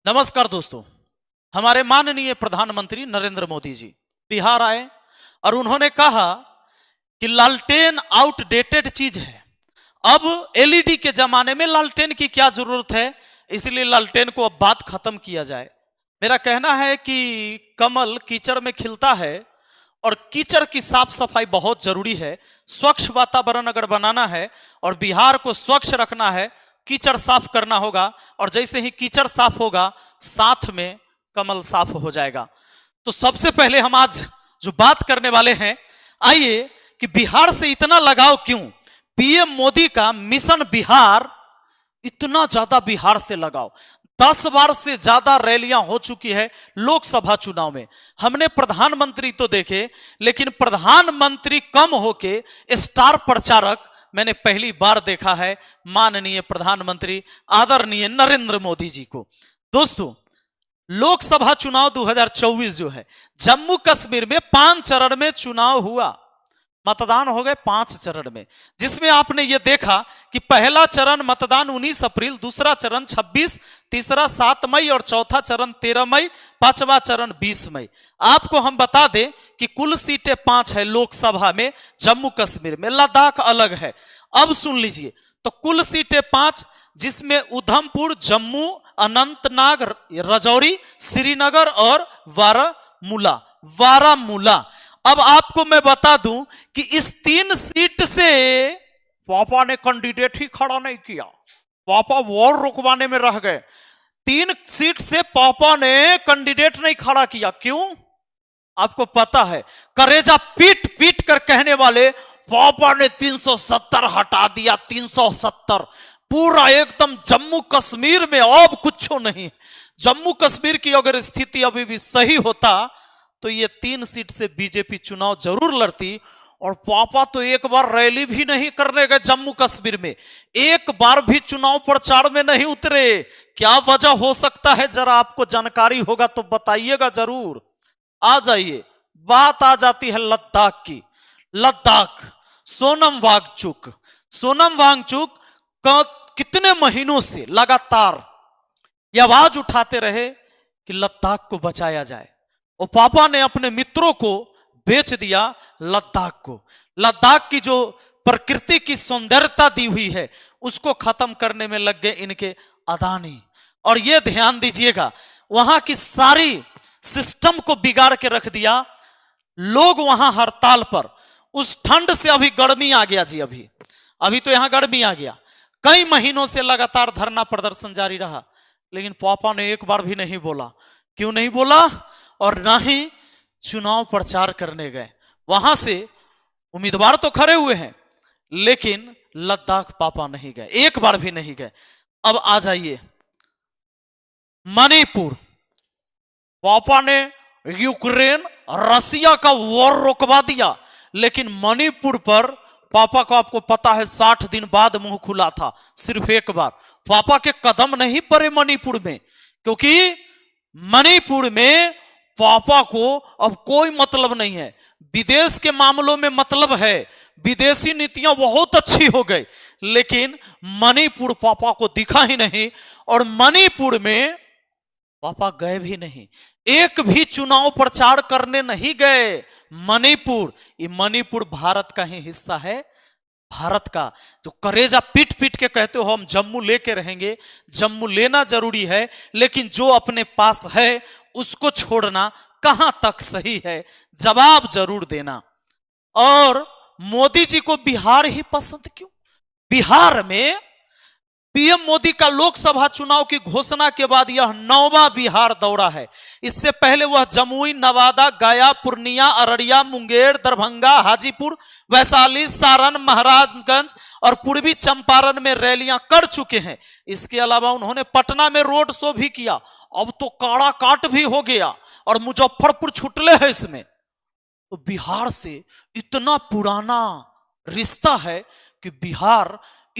नमस्कार दोस्तों। हमारे माननीय प्रधानमंत्री नरेंद्र मोदी जी बिहार आए और उन्होंने कहा कि लालटेन आउटडेटेड चीज है। अब एलईडी के जमाने में लालटेन की क्या जरूरत है, इसलिए लालटेन को अब बात खत्म किया जाए। मेरा कहना है कि कमल कीचड़ में खिलता है और कीचड़ की साफ सफाई बहुत जरूरी है। स्वच्छ वातावरण अगर बनाना है और बिहार को स्वच्छ रखना है, कीचड़ साफ करना होगा, और जैसे ही कीचड़ साफ होगा साथ में कमल साफ हो जाएगा। तो सबसे पहले हम आज जो बात करने वाले हैं, आइए कि बिहार से इतना लगाव क्यों, पीएम मोदी का मिशन बिहार, इतना ज्यादा बिहार से लगाव। 10 बार से ज्यादा रैलियां हो चुकी है लोकसभा चुनाव में। हमने प्रधानमंत्री तो देखे, लेकिन प्रधानमंत्री कम होके स्टार प्रचारक मैंने पहली बार देखा है माननीय प्रधानमंत्री आदरणीय नरेंद्र मोदी जी को। दोस्तों, लोकसभा चुनाव 2024 जो है, जम्मू कश्मीर में 5 चरण में चुनाव हुआ, मतदान हो गए 5 चरण में, जिसमें आपने ये देखा कि पहला चरण मतदान 19 अप्रैल, दूसरा चरण 26, तीसरा 7 मई और चौथा चरण 13 मई, पांचवा चरण 20 मई। आपको हम बता दें कि कुल सीटें 5 है लोकसभा में जम्मू कश्मीर में, लद्दाख अलग है। अब सुन लीजिए, तो कुल सीटें 5, जिसमें उधमपुर, जम्मू, अनंतनाग, राजौरी, श्रीनगर और बारामूला। अब आपको मैं बता दूं कि इस 3 सीट से पापा ने कैंडिडेट ही खड़ा नहीं किया, पापा वोट रुकवाने में रह गए। 3 सीट से पापा ने कैंडिडेट नहीं खड़ा किया। क्यों? आपको पता है, करेजा पीट पीट कर कहने वाले पापा ने 370 हटा दिया, 370 पूरा एकदम जम्मू कश्मीर में अब कुछ नहीं। जम्मू कश्मीर की अगर स्थिति अभी भी सही होता तो ये 3 सीट से बीजेपी चुनाव जरूर लड़ती। और पापा तो एक बार रैली भी नहीं करने गए जम्मू कश्मीर में, एक बार भी चुनाव प्रचार में नहीं उतरे। क्या वजह हो सकता है, जरा आपको जानकारी होगा तो बताइएगा जरूर। आ जाइए, बात आ जाती है लद्दाख की। लद्दाख, सोनम वांगचुक कितने महीनों से लगातार ये आवाज उठाते रहे कि लद्दाख को बचाया जाए, और पापा ने अपने मित्रों को बेच दिया लद्दाख को। लद्दाख की जो प्रकृति की सौंदर्यता दी हुई है उसको खत्म करने में लग गए इनके अदानी। और ये ध्यान दीजिएगा, वहां की सारी सिस्टम को बिगाड़ के रख दिया। लोग वहां हड़ताल पर, उस ठंड से अभी गर्मी आ गया जी, अभी तो यहां गर्मी आ गया। कई महीनों से लगातार धरना प्रदर्शन जारी रहा, लेकिन पापा ने एक बार भी नहीं बोला। क्यों नहीं बोला? और ना ही चुनाव प्रचार करने गए। वहां से उम्मीदवार तो खड़े हुए हैं, लेकिन लद्दाख पापा नहीं गए, एक बार भी नहीं गए। अब आ जाइए मणिपुर। पापा ने यूक्रेन रसिया का वॉर रोकवा दिया, लेकिन मणिपुर पर पापा को, आपको पता है, 60 दिन बाद मुंह खुला था सिर्फ एक बार। पापा के कदम नहीं पड़े मणिपुर में, क्योंकि मणिपुर में पापा को अब कोई मतलब नहीं है। विदेश के मामलों में मतलब है, विदेशी नीतियां बहुत अच्छी हो गई, लेकिन मणिपुर पापा को दिखा ही नहीं। और मणिपुर में पापा गए भी नहीं, एक भी चुनाव प्रचार करने नहीं गए। मणिपुर भारत का ही हिस्सा है, भारत का। जो करेजा पीट पीट के कहते हो हम जम्मू लेके रहेंगे, जम्मू लेना जरूरी है, लेकिन जो अपने पास है उसको छोड़ना कहां तक सही है, जवाब जरूर देना। और मोदी जी को बिहार ही पसंद क्यों? बिहार में पीएम मोदी का लोकसभा चुनाव की घोषणा के बाद यह 9वां बिहार दौरा है। इससे पहले वह जमुई, नवादा, गया, पूर्णिया, अररिया, मुंगेर, दरभंगा, हाजीपुर, वैशाली, सारण, महाराजगंज और पूर्वी चंपारण में रैलियां कर चुके हैं। इसके अलावा उन्होंने पटना में रोड शो भी किया। अब तो काड़ा काट भी हो गया और मुजफ्फरपुर छुटले है इसमें। तो बिहार से इतना पुराना रिश्ता है कि बिहार